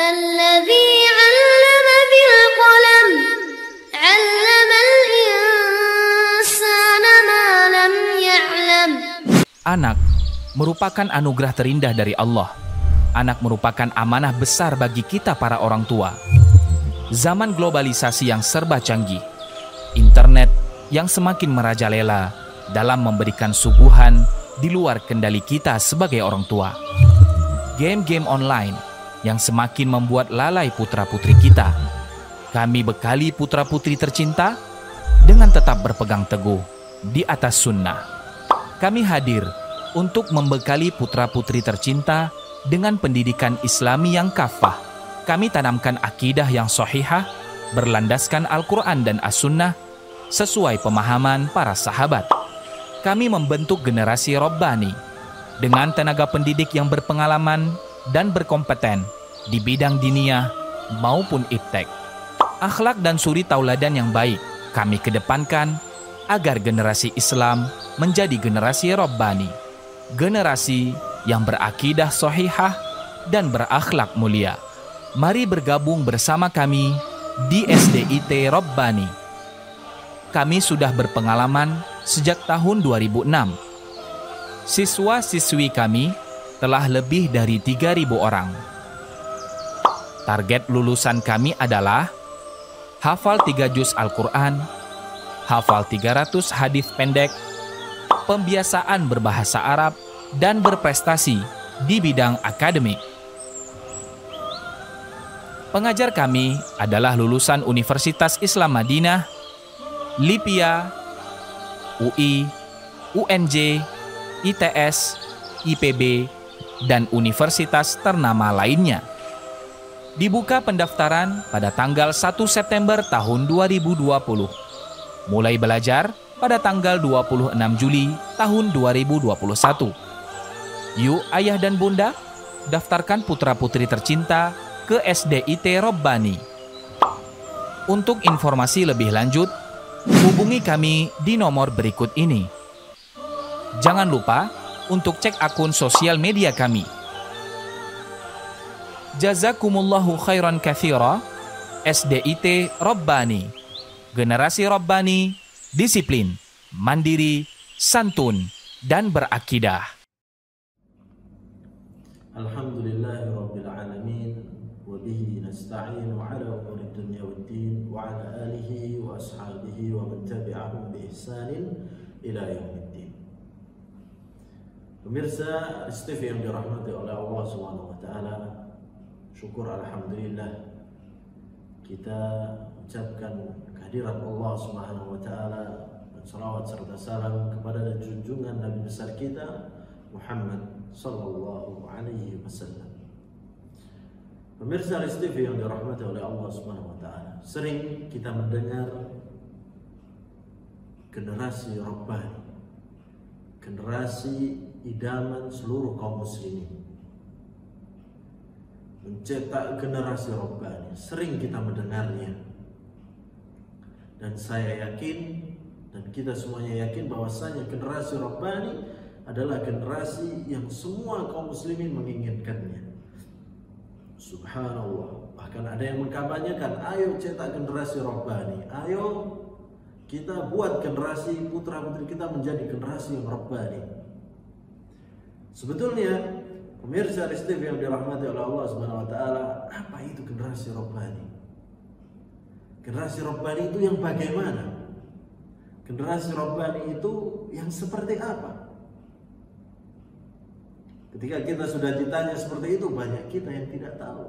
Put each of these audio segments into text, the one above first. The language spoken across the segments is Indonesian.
الذي علم بالقلم علم الإنسان ما لم يعلم. Anak merupakan anugerah terindah dari Allah. Anak merupakan amanah besar bagi kita para orang tua. Zaman globalisasi yang serba canggih, internet yang semakin merajalela dalam memberikan suguhan di luar kendali kita sebagai orang tua. Game-game online yang semakin membuat lalai putra-putri kita. Kami bekali putra-putri tercinta dengan tetap berpegang teguh di atas sunnah. Kami hadir untuk membekali putra-putri tercinta dengan pendidikan Islami yang kafah. Kami tanamkan akidah yang sahihah, berlandaskan Al-Quran dan As-Sunnah sesuai pemahaman para sahabat. Kami membentuk generasi Rabbani dengan tenaga pendidik yang berpengalaman dan berkompeten di bidang diniyah maupun iptek. Akhlak dan suri tauladan yang baik kami kedepankan agar generasi Islam menjadi generasi Rabbani, generasi yang berakidah sahihah dan berakhlak mulia. Mari bergabung bersama kami di SDIT Rabbani. Kami sudah berpengalaman sejak tahun 2006. Siswa-siswi kami telah lebih dari 3.000 orang. Target lulusan kami adalah hafal 3 juz Al-Quran, hafal 300 hadis pendek, pembiasaan berbahasa Arab, dan berprestasi di bidang akademik. Pengajar kami adalah lulusan Universitas Islam Madinah, LIPIA, UI, UNJ, ITS, IPB, dan universitas ternama lainnya. Dibuka pendaftaran pada tanggal 1 September tahun 2020. Mulai belajar pada tanggal 26 Juli tahun 2021. Yuk ayah dan bunda, daftarkan putra-putri tercinta ke SDIT Rabbani. Untuk informasi lebih lanjut, hubungi kami di nomor berikut ini. Jangan lupa untuk cek akun sosial media kami. Jazakumullahu khairan katsira. SDIT Rabbani. Generasi Rabbani, disiplin, mandiri, santun, dan berakidah. Alhamdulillahirabbil alamin wa bihi nasta'inu ala umuri dunya waddin wa ala alihi wa ashabihi wa man tabi'ahum bi ihsanin ila yaumiddin. Pemirsa STV yang dirahmati oleh Allah Subhanahu wa taala, syukur alhamdulillah kita ucapkan kehadirat Allah Subhanahu wa taala dan salawat serta salam kepada junjungan Nabi besar kita Muhammad sallallahu alaihi wasallam. Pemirsa STV yang dirahmati oleh Allah Subhanahu wa taala, sering kita mendengar generasi Rabbani, generasi idaman seluruh kaum muslimin, mencetak generasi Rabbani. Sering kita mendengarnya, dan saya yakin dan kita semuanya yakin bahwasanya generasi Rabbani adalah generasi yang semua kaum muslimin menginginkannya. Subhanallah, bahkan ada yang mengkampanyekan, ayo cetak generasi Rabbani, ayo kita buat generasi putra-putri kita menjadi generasi yang Rabbani. Sebetulnya pemirsa STV yang dirahmati oleh Allah Subhanahu wa taala, apa itu generasi Rabbani? Generasi Rabbani itu yang bagaimana? Generasi Rabbani itu yang seperti apa? Ketika kita sudah ditanya seperti itu, banyak kita yang tidak tahu,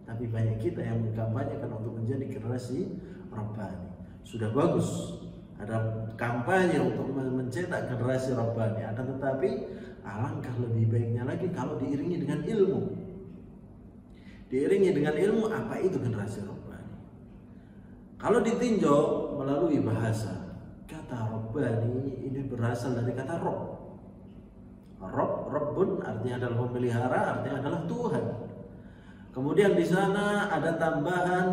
tapi banyak kita yang mengkampanyekan untuk menjadi generasi Rabbani. Sudah bagus ada kampanye untuk mencetak generasi Rabbani, akan tetapi alangkah lebih baiknya lagi kalau diiringi dengan ilmu. Diiringi dengan ilmu, apa itu generasi Rabbani? Kalau ditinjau melalui bahasa, kata Rabbani ini berasal dari kata Rabb. Rabbun artinya adalah pemelihara, artinya adalah Tuhan. Kemudian di sana ada tambahan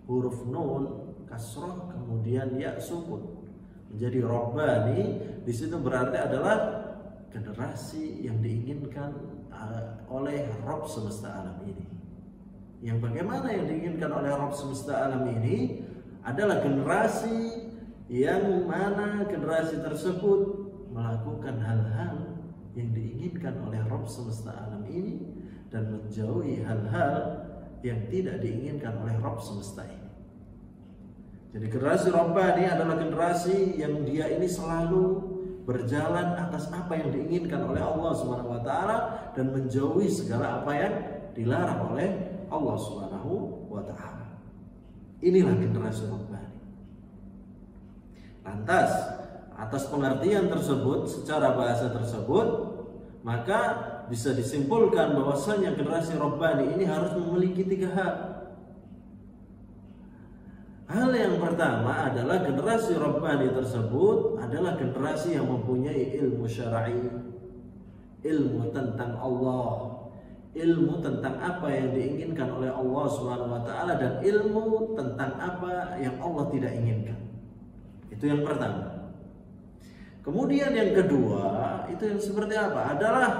huruf nun kasrah, kemudian ya sukun menjadi Rabbani. Di situ berarti adalah generasi yang diinginkan oleh Rabb semesta alam ini, Yang bagaimana yang diinginkan oleh Rabb semesta alam ini adalah generasi yang mana generasi tersebut melakukan hal-hal yang diinginkan oleh Rabb semesta alam ini dan menjauhi hal-hal yang tidak diinginkan oleh Rabb semesta ini. Jadi generasi Rabbani adalah generasi yang dia ini selalu berjalan atas apa yang diinginkan oleh Allah Subhanahu wa taala dan menjauhi segala apa yang dilarang oleh Allah Subhanahu wa taala. Inilah generasi Rabbani. Lantas, atas pengertian tersebut secara bahasa tersebut, maka bisa disimpulkan bahwasanya generasi Rabbani ini harus memiliki 3 hal. Hal yang pertama adalah generasi Rabbani tersebut adalah generasi yang mempunyai ilmu syar'i, ilmu tentang Allah, ilmu tentang apa yang diinginkan oleh Allah Subhanahu wa taala dan ilmu tentang apa yang Allah tidak inginkan. Itu yang pertama. Kemudian yang kedua, itu yang seperti apa? Adalah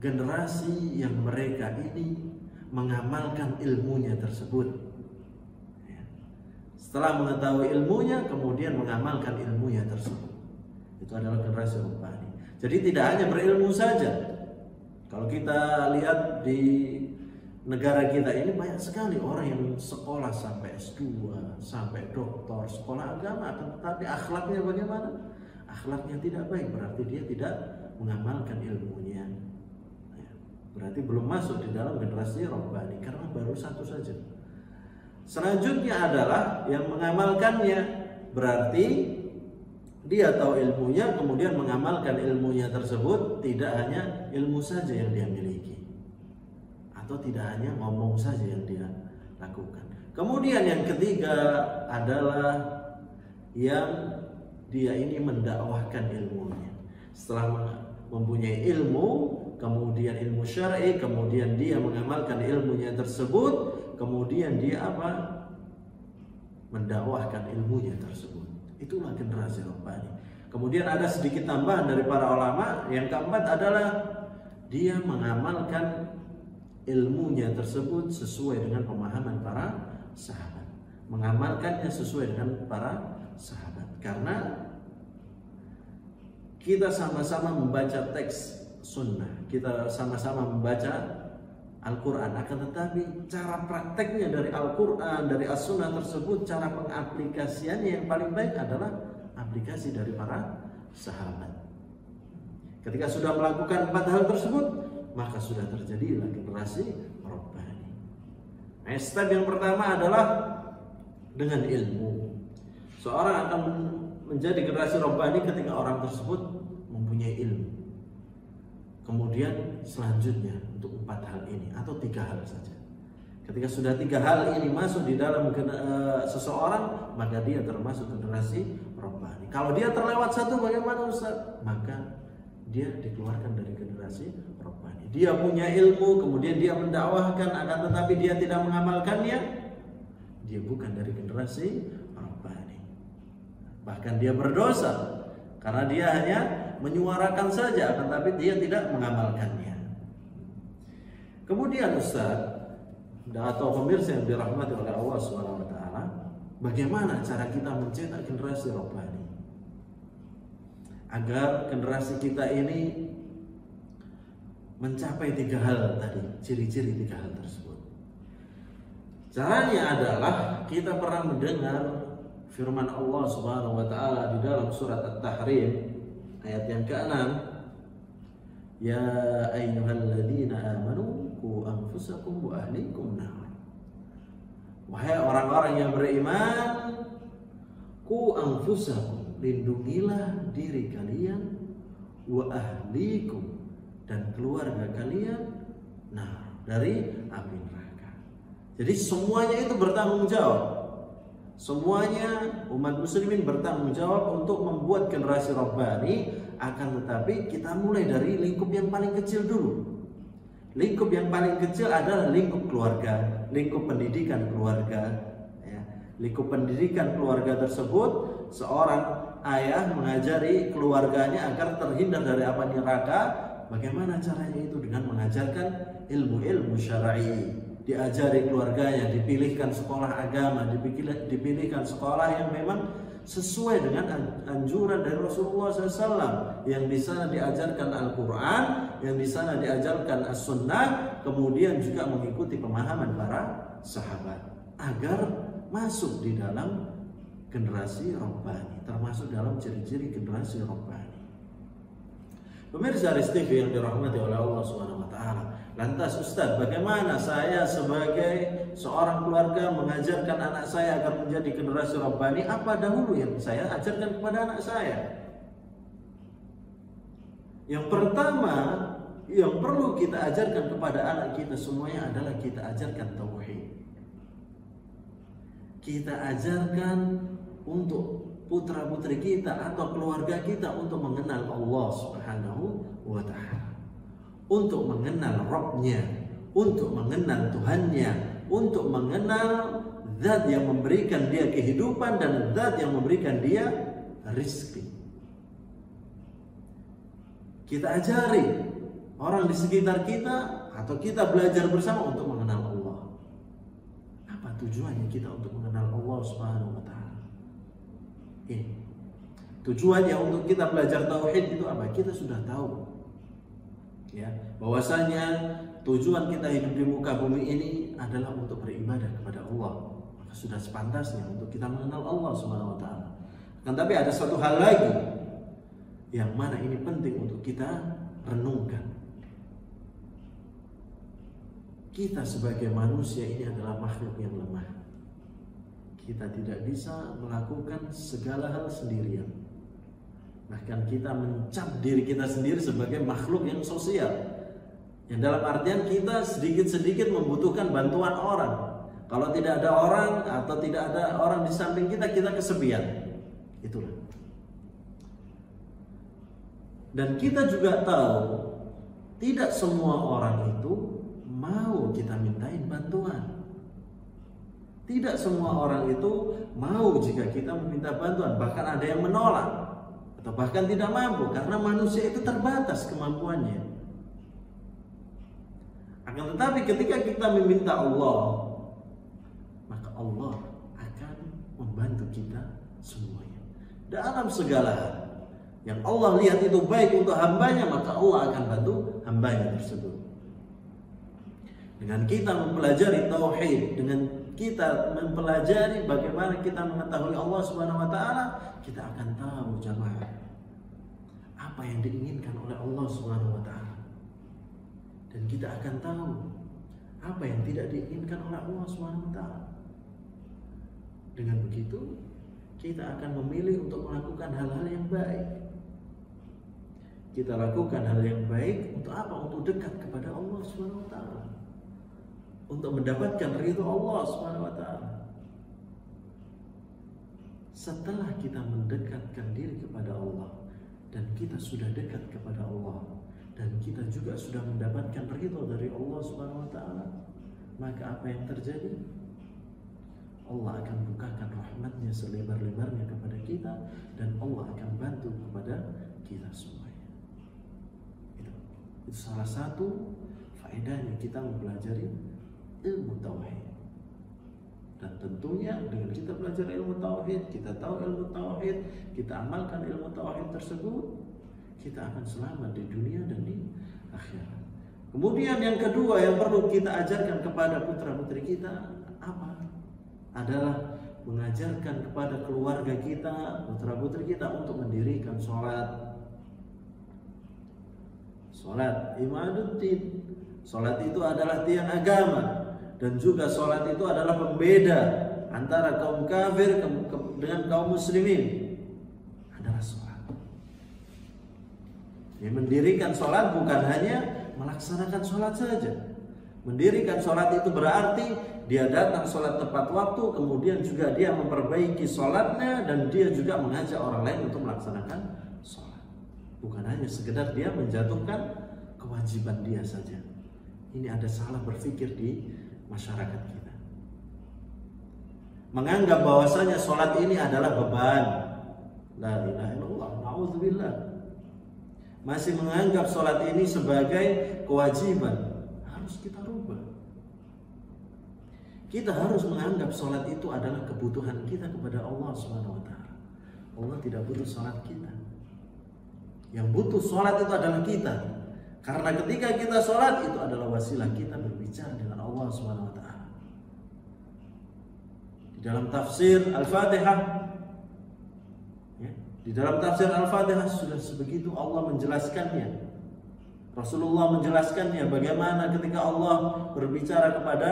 generasi yang mereka ini mengamalkan ilmunya tersebut. Setelah mengetahui ilmunya, kemudian mengamalkan ilmunya tersebut. Itu adalah generasi Rabbani. Jadi tidak hanya berilmu saja. Kalau kita lihat di negara kita ini banyak sekali orang yang sekolah sampai S2, sampai doktor, sekolah agama, tetapi akhlaknya bagaimana? Akhlaknya tidak baik, berarti dia tidak mengamalkan ilmunya. Berarti belum masuk di dalam generasi Rabbani karena baru satu saja. Selanjutnya adalah yang mengamalkannya, berarti dia tahu ilmunya kemudian mengamalkan ilmunya tersebut, tidak hanya ilmu saja yang dia miliki atau tidak hanya ngomong saja yang dia lakukan. Kemudian yang ketiga adalah yang dia ini mendakwahkan ilmunya. Setelah mempunyai ilmu, kemudian ilmu syar'i, kemudian dia mengamalkan ilmunya tersebut, kemudian dia apa? Mendakwahkan ilmunya tersebut. Itulah generasi Rabbani. Kemudian ada sedikit tambahan dari para ulama. Yang keempat adalah dia mengamalkan ilmunya tersebut sesuai dengan pemahaman para sahabat. Mengamalkannya sesuai dengan para sahabat. Karena kita sama-sama membaca teks sunnah, kita sama-sama membaca Al-Quran, akan tetapi cara prakteknya dari Al-Quran, dari As-Sunnah tersebut, cara pengaplikasiannya yang paling baik adalah aplikasi dari para sahabat. Ketika sudah melakukan 4 hal tersebut, maka sudah terjadilah generasi Rabbani. Nah, step yang pertama adalah dengan ilmu. Seorang akan menjadi generasi Rabbani ketika orang tersebut mempunyai ilmu. Kemudian selanjutnya untuk 4 hal ini atau 3 hal saja. Ketika sudah 3 hal ini masuk di dalam seseorang, maka dia termasuk generasi Rabbani. Kalau dia terlewat satu, bagaimana Ustaz? Maka dia dikeluarkan dari generasi Rabbani. Dia punya ilmu, kemudian dia mendakwahkan, akan tetapi dia tidak mengamalkannya, dia bukan dari generasi Rabbani. Bahkan dia berdosa karena dia hanya menyuarakan saja, tetapi dia tidak mengamalkannya. Kemudian Ustaz atau pemirsa yang dirahmati oleh Allah Subhanahu wa taala, bagaimana cara kita mencetak generasi Rabbani agar generasi kita ini mencapai 3 hal tadi, ciri-ciri 3 hal tersebut? Caranya adalah kita pernah mendengar firman Allah Subhanahu wa taala di dalam surat At-Tahrim ayat yang ke-6, ya ayyuhalladzina amanu qu anfusakum wa ahlikum nar. Wahai orang-orang yang beriman, qu anfusakum, lindungilah diri kalian, wa ahlikum, dan keluarga kalian, nah, dari api neraka. Jadi semuanya itu bertanggung jawab. Semuanya umat muslimin bertanggung jawab untuk membuat generasi Rabbani, akan tetapi kita mulai dari lingkup yang paling kecil dulu. Lingkup yang paling kecil adalah lingkup keluarga, lingkup pendidikan keluarga. Ya. Lingkup pendidikan keluarga tersebut, seorang ayah mengajari keluarganya agar terhindar dari api neraka. Bagaimana caranya itu? Dengan mengajarkan ilmu-ilmu syar'i. diajari keluarganya, dipilihkan sekolah agama, dipilihkan sekolah yang memang sesuai dengan anjuran dari Rasulullah SAW, yang di sana diajarkan Al-Quran, yang di sana diajarkan As-Sunnah, kemudian juga mengikuti pemahaman para sahabat agar masuk di dalam generasi Rabbani, termasuk dalam ciri-ciri generasi Rabbani. Pemirsa Aris TV yang dirahmati oleh Allah Subhanahu wa taala. Lantas Ustaz, bagaimana saya sebagai seorang keluarga mengajarkan anak saya agar menjadi generasi Rabbani? Apa dahulu yang saya ajarkan kepada anak saya? Yang pertama yang perlu kita ajarkan kepada anak kita semuanya adalah kita ajarkan tauhid. Kita ajarkan untuk putra-putri kita atau keluarga kita untuk mengenal Allah Subhanahu wa ta'ala, untuk mengenal Rabb-Nya, untuk mengenal Tuhannya, untuk mengenal zat yang memberikan dia kehidupan dan zat yang memberikan dia rizki. Kita ajari orang di sekitar kita atau kita belajar bersama untuk mengenal Allah. Apa tujuannya kita untuk mengenal Allah Subhanahu wa ta'ala? Tujuannya untuk kita belajar tauhid itu apa? Kita sudah tahu, ya, bahwasanya tujuan kita hidup di muka bumi ini adalah untuk beribadah kepada Allah. Maka sudah sepantasnya untuk kita mengenal Allah Subhanahu wa taala. Kan tapi ada satu hal lagi yang mana ini penting untuk kita renungkan. Kita sebagai manusia ini adalah makhluk yang lemah. Kita tidak bisa melakukan segala hal sendirian. Bahkan kita mencap diri kita sendiri sebagai makhluk yang sosial, yang dalam artian kita sedikit-sedikit membutuhkan bantuan orang. Kalau tidak ada orang atau tidak ada orang di samping kita, kita kesepian. Itulah. Dan kita juga tahu tidak semua orang itu mau kita mintain bantuan. Tidak semua orang itu mau jika kita meminta bantuan. Bahkan ada yang menolak atau bahkan tidak mampu, karena manusia itu terbatas kemampuannya. Akan tetapi ketika kita meminta Allah, maka Allah akan membantu kita semuanya dalam segala hal. Yang Allah lihat itu baik untuk hambanya, maka Allah akan bantu hambanya tersebut. Dengan kita mempelajari tauhid, dengan kita mempelajari bagaimana kita mengetahui Allah Subhanahu wa taala, kita akan tahu jamaah apa yang diinginkan oleh Allah Subhanahu wa taala. Dan kita akan tahu apa yang tidak diinginkan oleh Allah Subhanahu wa taala. Dengan begitu, kita akan memilih untuk melakukan hal-hal yang baik. Kita lakukan hal yang baik untuk apa? Untuk dekat kepada Allah Subhanahu wa taala. Untuk mendapatkan ridho Allah Subhanahu wa taala. Setelah kita mendekatkan diri kepada Allah dan kita sudah dekat kepada Allah dan kita juga sudah mendapatkan ridho dari Allah Subhanahu wa taala, maka apa yang terjadi? Allah akan bukakan rahmatnya selebar-lebarnya kepada kita dan Allah akan bantu kepada kita semuanya. Itu salah satu faedahnya kita mempelajari ilmu tauhid. Dan tentunya dengan kita belajar ilmu tauhid, kita tahu ilmu tauhid, kita amalkan ilmu tauhid tersebut, kita akan selamat di dunia dan di akhirat. Kemudian yang kedua yang perlu kita ajarkan kepada putra-putri kita apa? Adalah mengajarkan kepada keluarga kita, putra-putri kita untuk mendirikan sholat. Sholat imaduddin. Sholat itu adalah tiang agama. Dan juga sholat itu adalah pembeda antara kaum kafir dengan kaum muslimin. Adalah sholat. Ya, mendirikan sholat bukan hanya melaksanakan sholat saja. Mendirikan sholat itu berarti dia datang sholat tepat waktu, kemudian juga dia memperbaiki sholatnya dan dia juga mengajak orang lain untuk melaksanakan sholat. Bukan hanya sekedar dia menjatuhkan kewajiban dia saja. Ini ada salah berpikir di masyarakat kita. Menganggap bahwasanya sholat ini adalah beban. La ilaha illallah, na'udzubillah. Masih menganggap sholat ini sebagai kewajiban. Harus kita rubah. Kita harus menganggap sholat itu adalah kebutuhan kita kepada Allah Subhanahu wa Ta'ala. Allah tidak butuh sholat kita. Yang butuh sholat itu adalah kita. Karena ketika kita sholat itu adalah wasilah kita berbicara dengan Allah Subhanahu wa Ta'ala. Di dalam tafsir Al-Fatihah, di dalam tafsir Al-Fatihah sudah sebegitu Allah menjelaskannya. Rasulullah menjelaskannya bagaimana ketika Allah berbicara kepada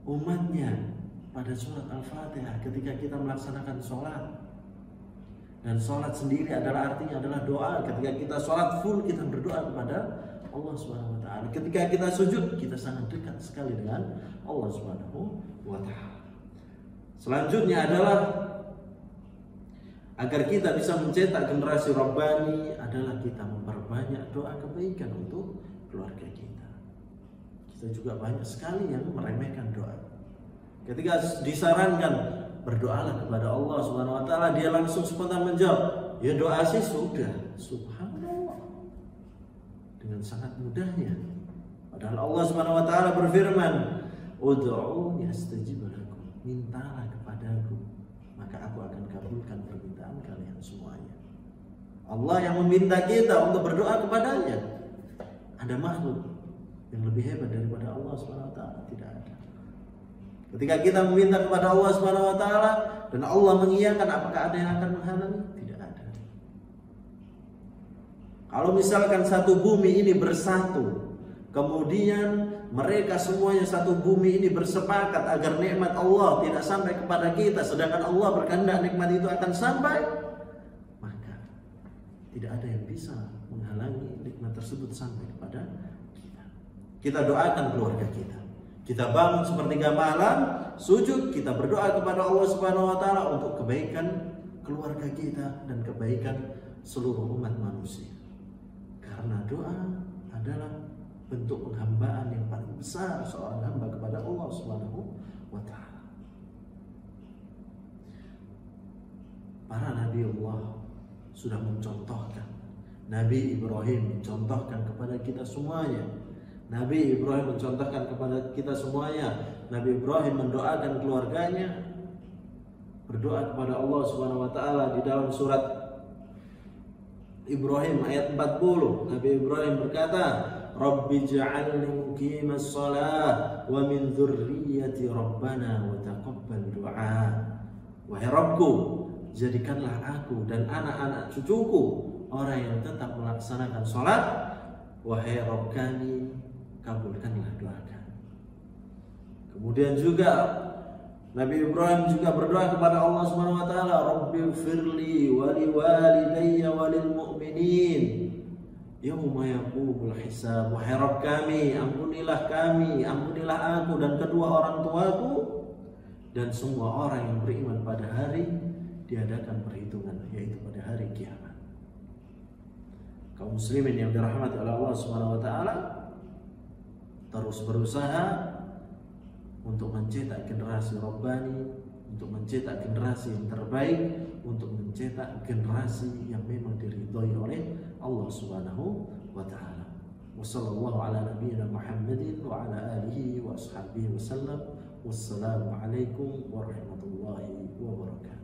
umatnya pada surat Al-Fatihah ketika kita melaksanakan sholat. Dan sholat sendiri artinya adalah doa. Ketika kita sholat full, kita berdoa kepada Allah Subhanahu wa Ta'ala. Ketika kita sujud, kita sangat dekat sekali dengan Allah Subhanahu wa Ta'ala. Selanjutnya adalah agar kita bisa mencetak generasi Rabbani adalah kita memperbanyak doa kebaikan untuk keluarga kita. Kita juga banyak sekali yang meremehkan doa. Ketika disarankan berdoalah kepada Allah Subhanahu wa Ta'ala, dia langsung spontan menjawab, ya doa sih sudah. Subhanallah, dengan sangat mudahnya. Padahal Allah Subhanahu wa Ta'ala berfirman, ud'u yastajib lakum, mintalah kepadaku maka aku akan kabulkan permintaan kalian semuanya. Allah yang meminta kita untuk berdoa kepadanya. Ada makhluk yang lebih hebat daripada Allah Subhanahu wa Ta'ala? Tidak ada. Ketika kita meminta kepada Allah Subhanahu wa Ta'ala dan Allah mengiyakan, apakah ada yang akan menghalangi? Tidak ada. Kalau misalkan satu bumi ini bersatu, kemudian mereka semuanya satu bumi ini bersepakat agar nikmat Allah tidak sampai kepada kita, sedangkan Allah berkehendak nikmat itu akan sampai, maka tidak ada yang bisa menghalangi nikmat tersebut sampai kepada kita. Kita doakan keluarga kita. Kita bangun sepertiga malam, sujud, kita berdoa kepada Allah Subhanahu wa Ta'ala untuk kebaikan keluarga kita dan kebaikan seluruh umat manusia. Karena doa adalah bentuk penghambaan yang paling besar seorang hamba kepada Allah Subhanahu wa Ta'ala. Para nabi Allah sudah mencontohkan. Nabi Ibrahim mencontohkan kepada kita semuanya. Nabi Ibrahim mencontohkan kepada kita semuanya. Nabi Ibrahim mendoakan keluarganya, berdoa kepada Allah Subhanahu wa Ta'ala di dalam surat Ibrahim ayat 40. Nabi Ibrahim berkata, Rabbi ja'alni muqimas shalah wa min dzurriyyati rabbana wa taqabbal du'a. Wahai Rabbku, jadikanlah aku dan anak-anak cucuku orang yang tetap melaksanakan salat. Wahai Rabb kami, kabulkanlah doa kami. Kemudian juga Nabi Ibrahim juga berdoa kepada Allah Subhanahu wa Ta'ala, Rabbighfirli wa liwalidayya wa lil mu'minin yauma yaqumul hisab. Wahai Rabb kami, ampunilah aku dan kedua orang tuaku dan semua orang yang beriman pada hari diadakan perhitungan, yaitu pada hari kiamat. Kaum muslimin yang dirahmati oleh Allah Subhanahu wa Ta'ala, terus berusaha untuk mencetak generasi Rabbani, untuk mencetak generasi yang terbaik, untuk mencetak generasi yang memang diridhoi oleh Allah Subhanahu wa Ta'ala. Wassallallahu ala nabiyyina Muhammadin wa ala alihi wa ashabihi wasallam. Wassalamu alaikum warahmatullahi wabarakatuh.